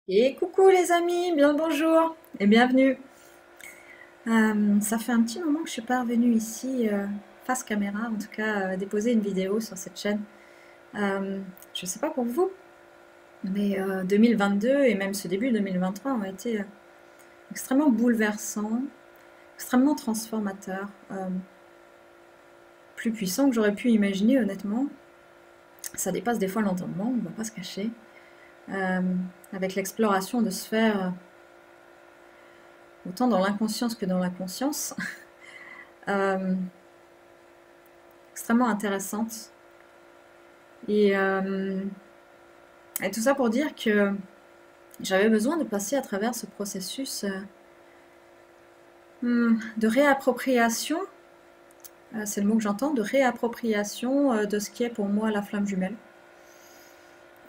Et coucou les amis, bien le bonjour et bienvenue. Ça fait un petit moment que je suis pas revenue ici face caméra, en tout cas déposer une vidéo sur cette chaîne. Je sais pas pour vous, mais 2022 et même ce début 2023 ont été extrêmement bouleversants, extrêmement transformateurs, plus puissants que j'aurais pu imaginer honnêtement. Ça dépasse des fois l'entendement, on va pas se cacher. Euh, avec l'exploration de sphères autant dans l'inconscience que dans la conscience. Euh, extrêmement intéressante. Et, euh, et tout ça pour dire que j'avais besoin de passer à travers ce processus de réappropriation, c'est le mot que j'entends, de réappropriation de ce qui est pour moi la flamme jumelle.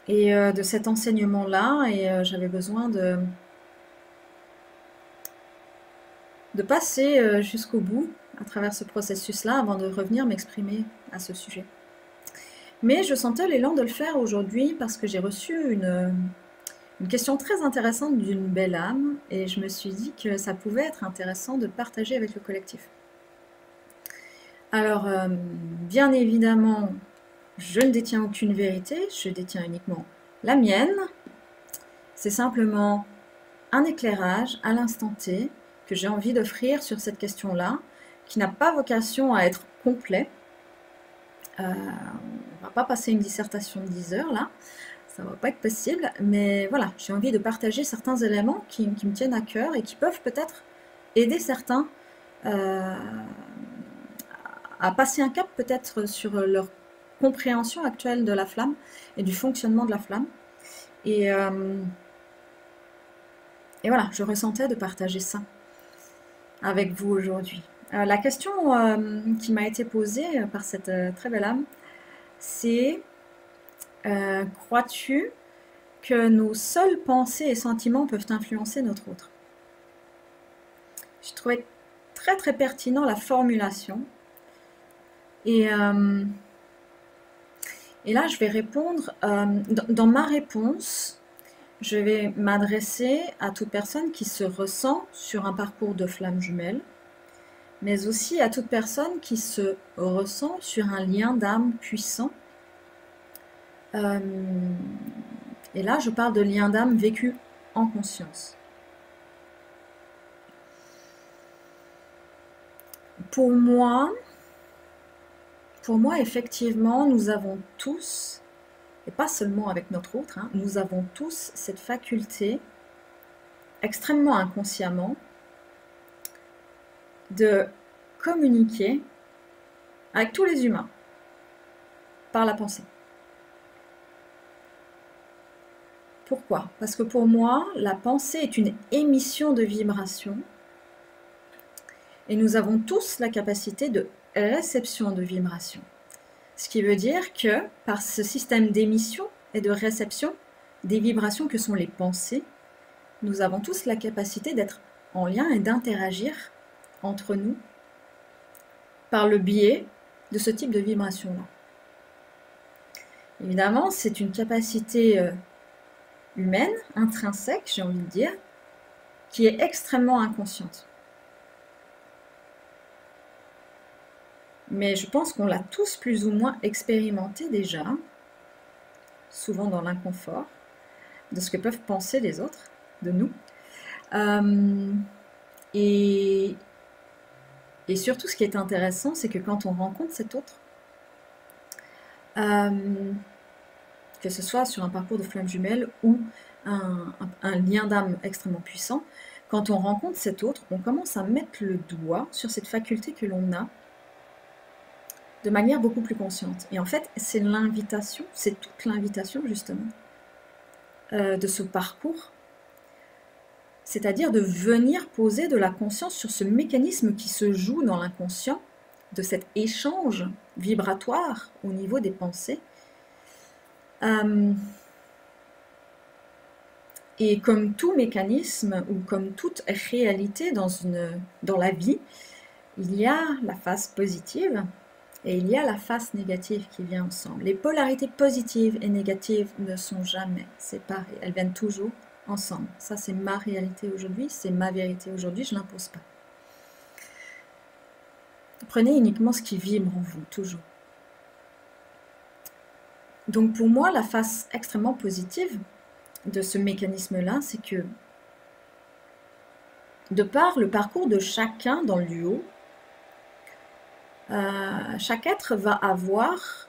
Et de cet enseignement-là, et j'avais besoin de passer jusqu'au bout à travers ce processus-là avant de revenir m'exprimer à ce sujet. Mais je sentais l'élan de le faire aujourd'hui parce que j'ai reçu une question très intéressante d'une belle âme et je me suis dit que ça pouvait être intéressant de partager avec le collectif. Alors, bien évidemment, je ne détiens aucune vérité, je détiens uniquement la mienne. C'est simplement un éclairage à l'instant T que j'ai envie d'offrir sur cette question-là, qui n'a pas vocation à être complet. On ne va pas passer une dissertation de 10 heures là, ça va pas être possible, mais voilà, j'ai envie de partager certains éléments qui me tiennent à cœur et qui peuvent peut-être aider certains euh, à passer un cap peut-être sur leur compréhension actuelle de la flamme et du fonctionnement de la flamme. Et, euh, et voilà, je ressentais de partager ça avec vous aujourd'hui. La question qui m'a été posée par cette très belle âme, c'est crois-tu que nos seules pensées et sentiments peuvent influencer notre autre? Je trouvais très très pertinent la formulation. Et, euh, et là, je vais répondre, dans ma réponse, je vais m'adresser à toute personne qui se ressent sur un parcours de flamme jumelle, mais aussi à toute personne qui se ressent sur un lien d'âme puissant. Euh, et là, je parle de lien d'âme vécu en conscience. Pour moi, effectivement, nous avons tous, et pas seulement avec notre autre, hein, nous avons tous cette faculté, extrêmement inconsciemment, de communiquer avec tous les humains par la pensée. Pourquoi? Parce que pour moi, la pensée est une émission de vibration et nous avons tous la capacité de réception de vibration. Ce qui veut dire que par ce système d'émission et de réception des vibrations que sont les pensées, nous avons tous la capacité d'être en lien et d'interagir entre nous par le biais de ce type de vibration-là. Évidemment, c'est une capacité humaine, intrinsèque, j'ai envie de dire, qui est extrêmement inconsciente. Mais je pense qu'on l'a tous plus ou moins expérimenté déjà, souvent dans l'inconfort, de ce que peuvent penser les autres de nous. Et surtout, ce qui est intéressant, c'est que quand on rencontre cet autre, que ce soit sur un parcours de flamme jumelle ou un lien d'âme extrêmement puissant, quand on rencontre cet autre, on commence à mettre le doigt sur cette faculté que l'on a de manière beaucoup plus consciente. Et en fait, c'est l'invitation, c'est toute l'invitation justement de ce parcours, c'est-à-dire de venir poser de la conscience sur ce mécanisme qui se joue dans l'inconscient, de cet échange vibratoire au niveau des pensées. Et comme tout mécanisme ou comme toute réalité dans la vie, il y a la face positive et il y a la face négative qui vient ensemble. Les polarités positives et négatives ne sont jamais séparées, elles viennent toujours ensemble. Ça, c'est ma réalité aujourd'hui, c'est ma vérité aujourd'hui, je ne l'impose pas. Prenez uniquement ce qui vibre en vous, toujours. Donc pour moi, la face extrêmement positive de ce mécanisme-là, c'est que de par le parcours de chacun dans le duo, chaque être va avoir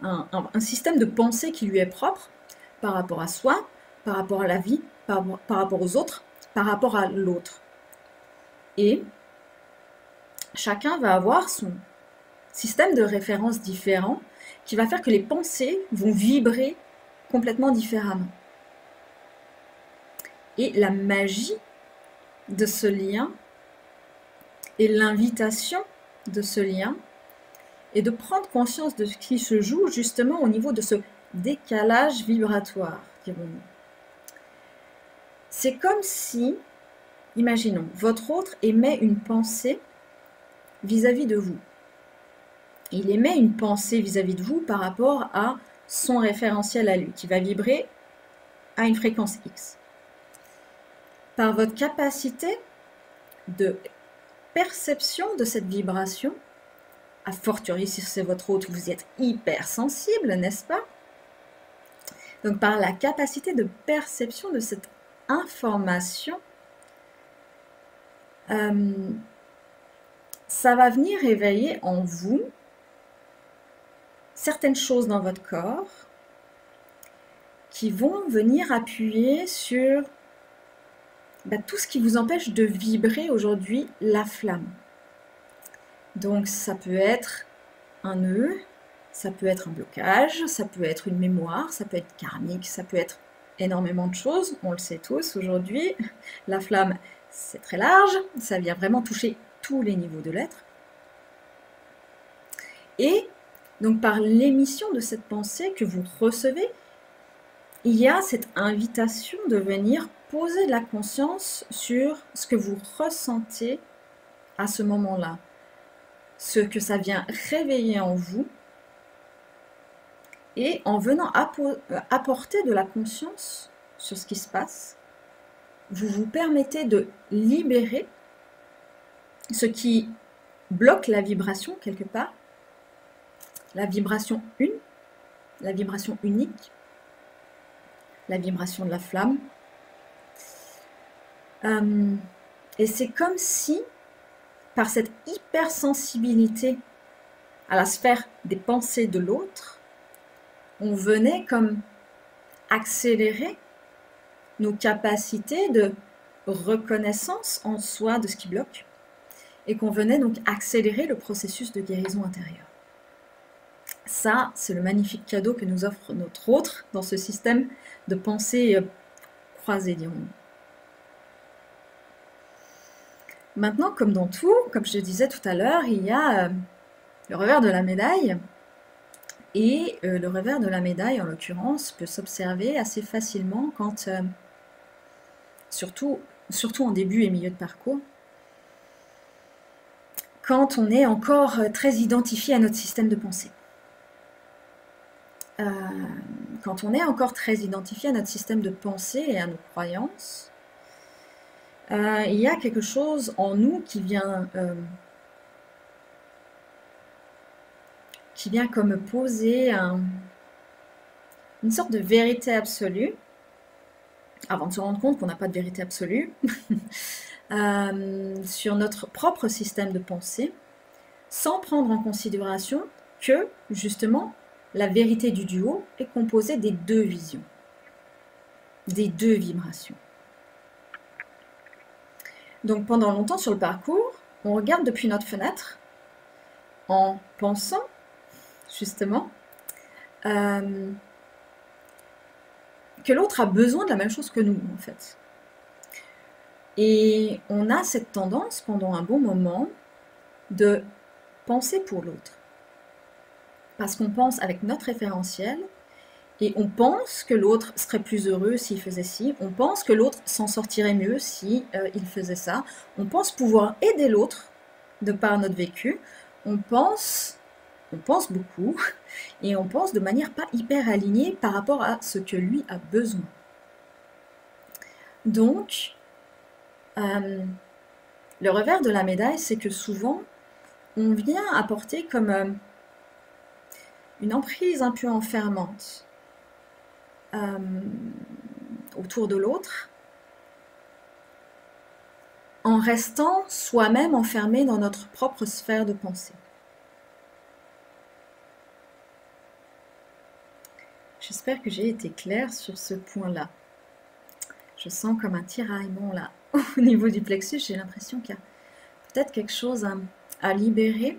un système de pensée qui lui est propre par rapport à soi, par rapport à la vie, par rapport aux autres, par rapport à l'autre. Et chacun va avoir son système de référence différent qui va faire que les pensées vont vibrer complètement différemment. Et la magie de ce lien et l'invitation de ce lien est de prendre conscience de ce qui se joue justement au niveau de ce décalage vibratoire, dirons-nous. C'est comme si, imaginons, votre autre émet une pensée vis-à-vis de vous. Il émet une pensée vis-à-vis de vous par rapport à son référentiel à lui, qui va vibrer à une fréquence X. Par votre capacité de perception de cette vibration, a fortiori si c'est votre autre, vous y êtes hyper sensible, n'est-ce pas? Donc par la capacité de perception de cette information, ça va venir éveiller en vous certaines choses dans votre corps qui vont venir appuyer sur tout ce qui vous empêche de vibrer aujourd'hui la flamme. Donc ça peut être un nœud, ça peut être un blocage, ça peut être une mémoire, ça peut être karmique, ça peut être énormément de choses, on le sait tous aujourd'hui. La flamme, c'est très large, ça vient vraiment toucher tous les niveaux de l'être. Et donc par l'émission de cette pensée que vous recevez, il y a cette invitation de venir poser de la conscience sur ce que vous ressentez à ce moment-là, ce que ça vient réveiller en vous, et en venant apporter de la conscience sur ce qui se passe, vous vous permettez de libérer ce qui bloque la vibration quelque part, la vibration une, la vibration unique, la vibration de la flamme. Et c'est comme si, par cette hypersensibilité à la sphère des pensées de l'autre, on venait comme accélérer nos capacités de reconnaissance en soi de ce qui bloque et qu'on venait donc accélérer le processus de guérison intérieure. Ça, c'est le magnifique cadeau que nous offre notre autre dans ce système de pensée croisée, dirons-nous. Maintenant, comme dans tout, comme je le disais tout à l'heure, il y a le revers de la médaille. Et le revers de la médaille, en l'occurrence, peut s'observer assez facilement quand, surtout en début et milieu de parcours, quand on est encore très identifié à notre système de pensée. Quand on est encore très identifié à notre système de pensée et à nos croyances, il y a quelque chose en nous qui vient comme poser une sorte de vérité absolue, avant de se rendre compte qu'on n'a pas de vérité absolue, sur notre propre système de pensée, sans prendre en considération que, justement, la vérité du duo est composée des deux visions, des deux vibrations. Donc pendant longtemps sur le parcours, on regarde depuis notre fenêtre en pensant justement que l'autre a besoin de la même chose que nous en fait. Et on a cette tendance pendant un bon moment de penser pour l'autre. Parce qu'on pense avec notre référentiel et on pense que l'autre serait plus heureux s'il faisait ci, on pense que l'autre s'en sortirait mieux si il faisait ça, on pense pouvoir aider l'autre de par notre vécu, on pense beaucoup et on pense de manière pas hyper alignée par rapport à ce que lui a besoin. Donc, le revers de la médaille, c'est que souvent, on vient apporter comme une emprise un peu enfermante autour de l'autre, en restant soi-même enfermé dans notre propre sphère de pensée. J'espère que j'ai été claire sur ce point-là. Je sens comme un tiraillement là au niveau du plexus. J'ai l'impression qu'il y a peut-être quelque chose à libérer.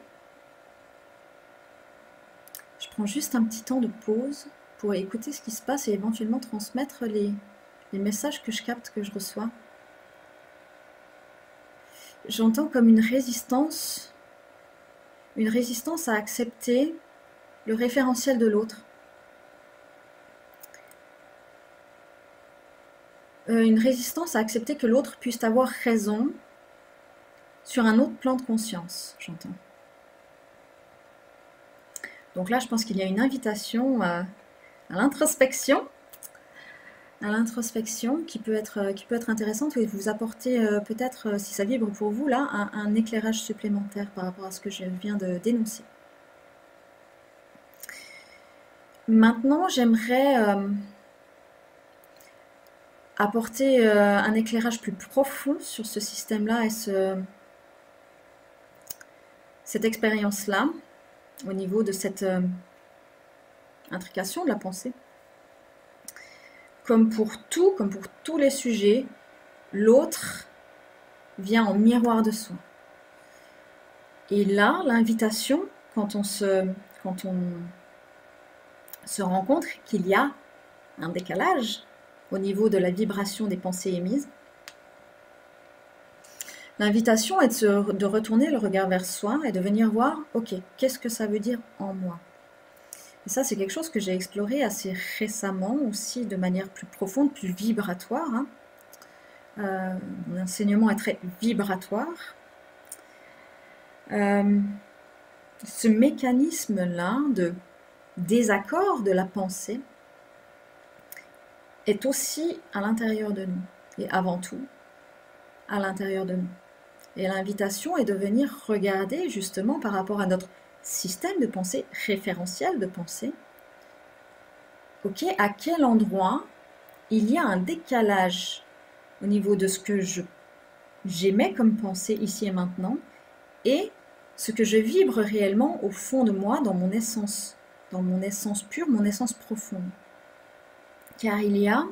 Je prends juste un petit temps de pause pour écouter ce qui se passe et éventuellement transmettre les messages que je capte, que je reçois. J'entends comme une résistance à accepter le référentiel de l'autre. Une résistance à accepter que l'autre puisse avoir raison sur un autre plan de conscience, j'entends. Donc là, je pense qu'il y a une invitation à l'introspection, qui peut être intéressante et vous apporter peut-être, si ça vibre pour vous, là, un éclairage supplémentaire par rapport à ce que je viens de dénoncer. Maintenant, j'aimerais apporter un éclairage plus profond sur ce système-là et cette expérience-là, au niveau de cette intrication de la pensée. Comme pour tous les sujets, l'autre vient en miroir de soi. Et là, l'invitation, quand on se rencontre, qu'il y a un décalage au niveau de la vibration des pensées émises, l'invitation est de retourner le regard vers soi et de venir voir, ok, qu'est-ce que ça veut dire en moi? Et ça, c'est quelque chose que j'ai exploré assez récemment aussi, de manière plus profonde, plus vibratoire. Mon enseignement est très vibratoire. Ce mécanisme-là de désaccord de la pensée est aussi à l'intérieur de nous, et avant tout, à l'intérieur de nous. Et l'invitation est de venir regarder justement par rapport à notre système de pensée, référentiel de pensée, ok, à quel endroit il y a un décalage au niveau de ce que j'émets comme pensée ici et maintenant, et ce que je vibre réellement au fond de moi, dans mon essence pure, mon essence profonde. Car il y a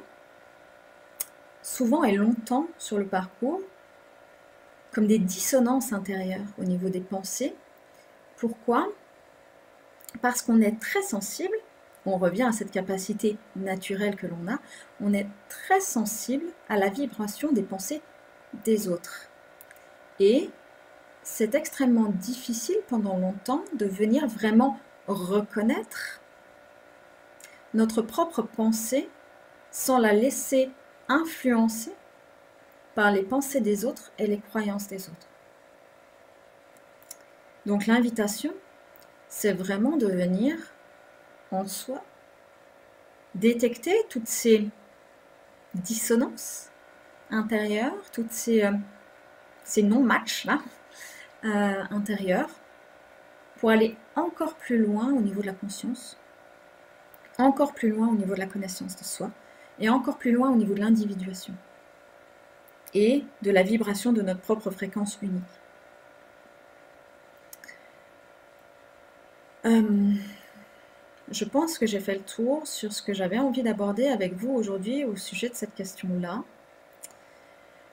souvent et longtemps sur le parcours comme des dissonances intérieures au niveau des pensées. Pourquoi? Parce qu'on est très sensible, on revient à cette capacité naturelle que l'on a, on est très sensible à la vibration des pensées des autres. Et c'est extrêmement difficile pendant longtemps de venir vraiment reconnaître notre propre pensée sans la laisser influencer par les pensées des autres et les croyances des autres. Donc l'invitation, c'est vraiment de venir en soi détecter toutes ces dissonances intérieures, toutes ces non-matchs là, intérieurs, pour aller encore plus loin au niveau de la conscience, encore plus loin au niveau de la connaissance de soi, et encore plus loin au niveau de l'individuation et de la vibration de notre propre fréquence unique. Je pense que j'ai fait le tour sur ce que j'avais envie d'aborder avec vous aujourd'hui au sujet de cette question-là.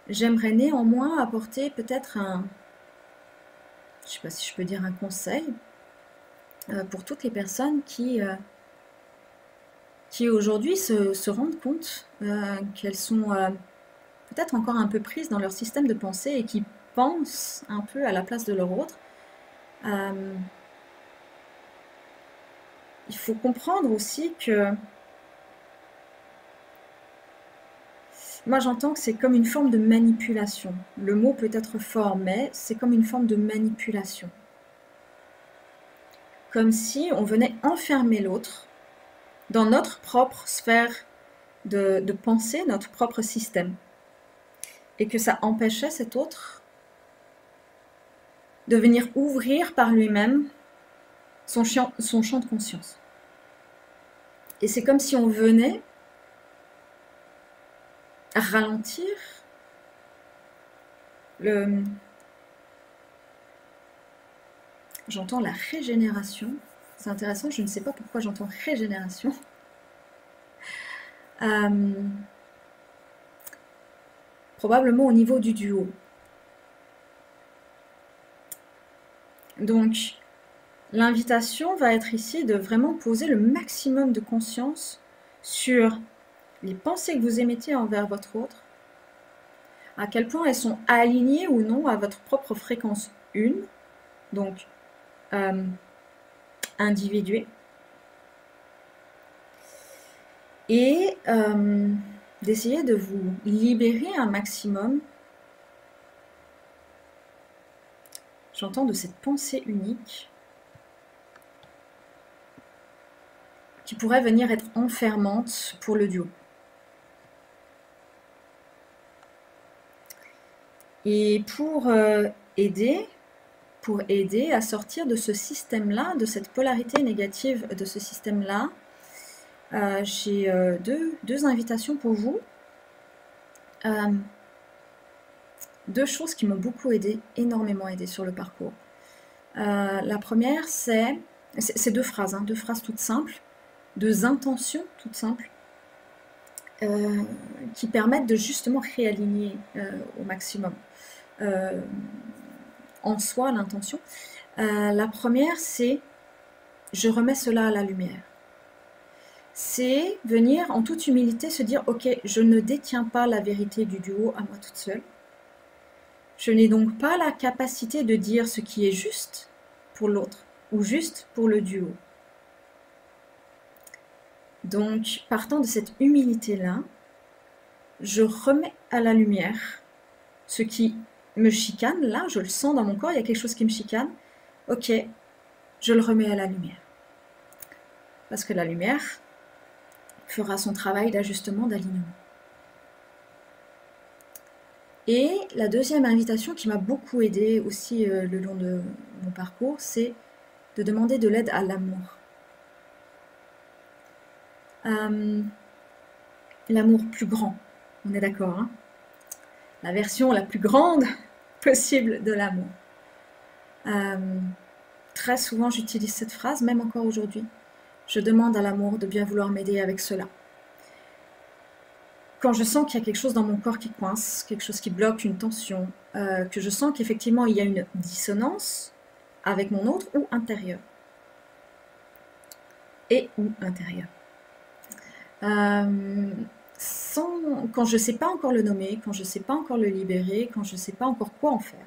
J'aimerais néanmoins apporter peut-être je ne sais pas si je peux dire un conseil, pour toutes les personnes qui aujourd'hui se rendent compte qu'elles sont peut-être encore un peu prises dans leur système de pensée et qui pensent un peu à la place de leur autre. Il faut comprendre aussi que moi j'entends que c'est comme une forme de manipulation. Le mot peut être fort, mais c'est comme une forme de manipulation. Comme si on venait enfermer l'autre dans notre propre sphère de pensée, notre propre système. et que ça empêchait cet autre de venir ouvrir par lui-même son champ de conscience. Et c'est comme si on venait ralentir j'entends la régénération. C'est intéressant, je ne sais pas pourquoi j'entends régénération. Probablement au niveau du duo. Donc, l'invitation va être ici de vraiment poser le maximum de conscience sur les pensées que vous émettez envers votre autre, à quel point elles sont alignées ou non à votre propre fréquence 1, donc individuée, et d'essayer de vous libérer un maximum, j'entends, de cette pensée unique qui pourrait venir être enfermante pour le duo. Et pour aider à sortir de ce système-là, de cette polarité négative de ce système-là, j'ai deux invitations pour vous. Deux choses qui m'ont beaucoup aidé, énormément aidé sur le parcours. La première, c'est deux phrases, deux phrases toutes simples, deux intentions toutes simples, qui permettent de justement réaligner au maximum en soi l'intention. La première, c'est « je remets cela à la lumière ». C'est venir en toute humilité se dire « ok, je ne détiens pas la vérité du duo à moi toute seule. Je n'ai donc pas la capacité de dire ce qui est juste pour l'autre ou juste pour le duo. » Donc, partant de cette humilité-là, je remets à la lumière ce qui me chicane. Là, je le sens dans mon corps, il y a quelque chose qui me chicane. Ok, je le remets à la lumière. Parce que la lumière fera son travail d'ajustement, d'alignement. Et la deuxième invitation qui m'a beaucoup aidée aussi le long de mon parcours, c'est de demander de l'aide à l'amour. L'amour plus grand, on est d'accord, hein? La version la plus grande possible de l'amour. Très souvent j'utilise cette phrase, même encore aujourd'hui. Je demande à l'amour de bien vouloir m'aider avec cela. Quand je sens qu'il y a quelque chose dans mon corps qui coince, quelque chose qui bloque, une tension, que je sens qu'effectivement il y a une dissonance avec mon autre ou intérieur. Et ou intérieur. Quand je ne sais pas encore le nommer, quand je ne sais pas encore le libérer, quand je ne sais pas encore quoi en faire,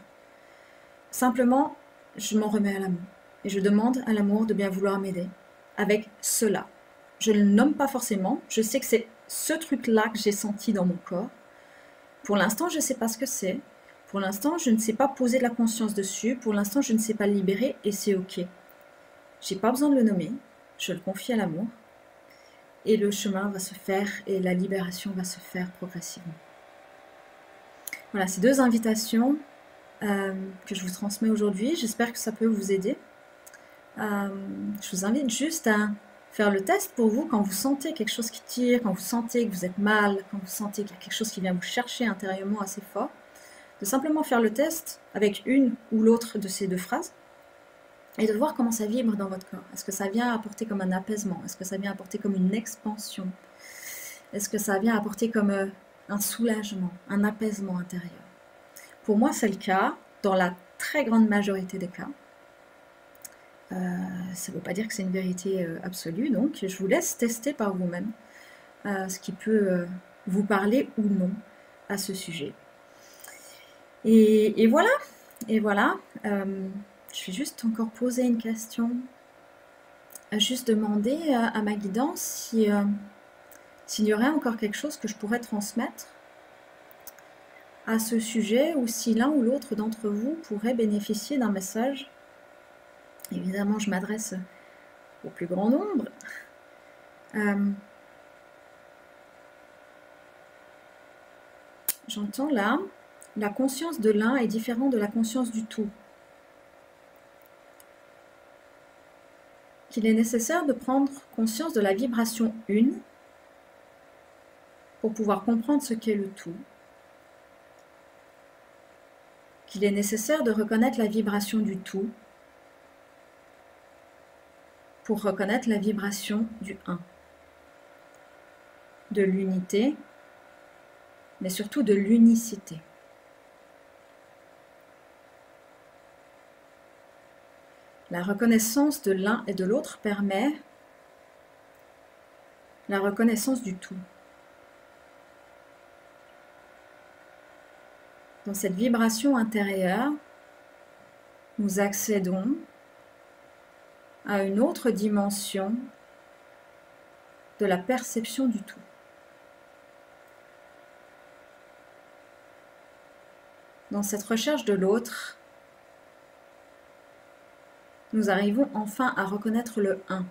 simplement je m'en remets à l'amour. Et je demande à l'amour de bien vouloir m'aider avec cela. Je ne le nomme pas forcément, je sais que c'est ce truc-là que j'ai senti dans mon corps. Pour l'instant, je ne sais pas ce que c'est. Pour l'instant, je ne sais pas poser de la conscience dessus. Pour l'instant, je ne sais pas le libérer et c'est ok. Je n'ai pas besoin de le nommer, je le confie à l'amour. Et le chemin va se faire et la libération va se faire progressivement. Voilà, ces deux invitations que je vous transmets aujourd'hui. J'espère que ça peut vous aider. Je vous invite juste à faire le test pour vous quand vous sentez quelque chose qui tire, quand vous sentez que vous êtes mal, quand vous sentez qu'il y a quelque chose qui vient vous chercher intérieurement assez fort, de simplement faire le test avec une ou l'autre de ces deux phrases et de voir comment ça vibre dans votre corps. Est-ce que ça vient apporter comme un apaisement? Est-ce que ça vient apporter comme une expansion? Est-ce que ça vient apporter comme un soulagement, un apaisement intérieur? Pour moi, c'est le cas dans la très grande majorité des cas. Ça ne veut pas dire que c'est une vérité absolue, donc je vous laisse tester par vous-même ce qui peut vous parler ou non à ce sujet. Et voilà, je vais juste encore poser une question, juste demander à ma guidance s'il y aurait encore quelque chose que je pourrais transmettre à ce sujet, ou si l'un ou l'autre d'entre vous pourrait bénéficier d'un message. Évidemment, je m'adresse au plus grand nombre. J'entends là la conscience de l'un est différente de la conscience du tout. Qu'il est nécessaire de prendre conscience de la vibration une pour pouvoir comprendre ce qu'est le tout. Qu'il est nécessaire de reconnaître la vibration du tout pour reconnaître la vibration du un, de l'unité, mais surtout de l'unicité. La reconnaissance de l'un et de l'autre permet la reconnaissance du tout. Dans cette vibration intérieure, nous accédons à une autre dimension de la perception du tout. Dans cette recherche de l'autre, nous arrivons enfin à reconnaître le un.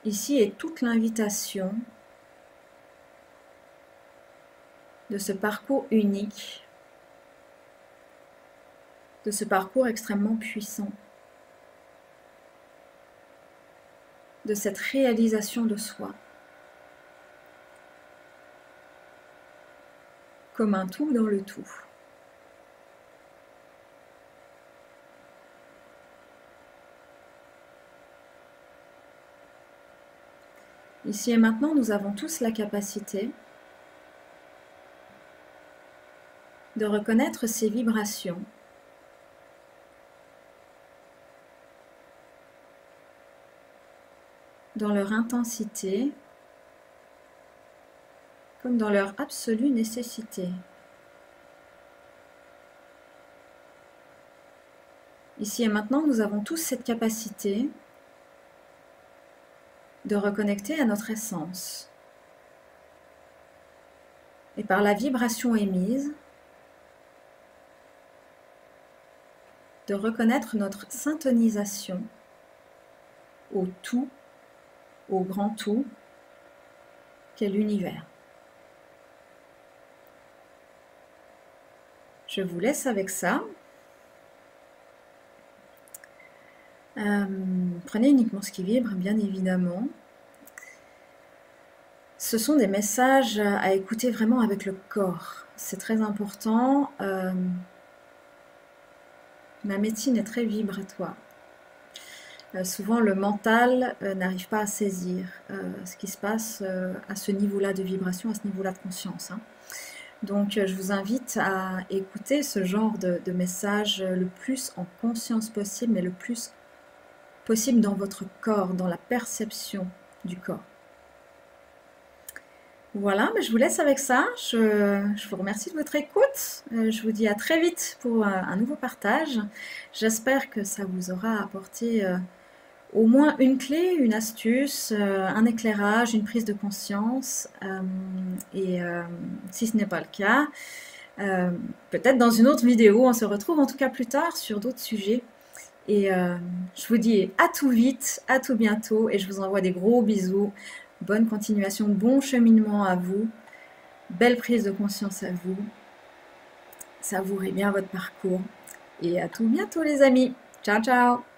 Ici est toute l'invitation de ce parcours unique, de ce parcours extrêmement puissant, de cette réalisation de soi, comme un tout dans le tout. Ici et maintenant, nous avons tous la capacité de reconnaître ces vibrations dans leur intensité comme dans leur absolue nécessité. Ici et maintenant, nous avons tous cette capacité de reconnecter à notre essence. Et par la vibration émise, de reconnaître notre syntonisation au tout, au grand tout, qu'est l'univers. Je vous laisse avec ça. Prenez uniquement ce qui vibre, bien évidemment. Ce sont des messages à écouter vraiment avec le corps. C'est très important. Ma médecine est très vibratoire. Souvent, le mental n'arrive pas à saisir ce qui se passe à ce niveau-là de vibration, à ce niveau-là de conscience. Donc, je vous invite à écouter ce genre de message le plus en conscience possible, mais le plus possible dans votre corps, dans la perception du corps. Voilà, mais je vous laisse avec ça. Je vous remercie de votre écoute. Je vous dis à très vite pour un nouveau partage. J'espère que ça vous aura apporté au moins une clé, une astuce, un éclairage, une prise de conscience. Et si ce n'est pas le cas, peut-être dans une autre vidéo. On se retrouve en tout cas plus tard sur d'autres sujets. Et je vous dis à tout vite, à tout bientôt. Et je vous envoie des gros bisous. Bonne continuation, bon cheminement à vous. Belle prise de conscience à vous. Savourez bien votre parcours. Et à tout bientôt les amis. Ciao, ciao!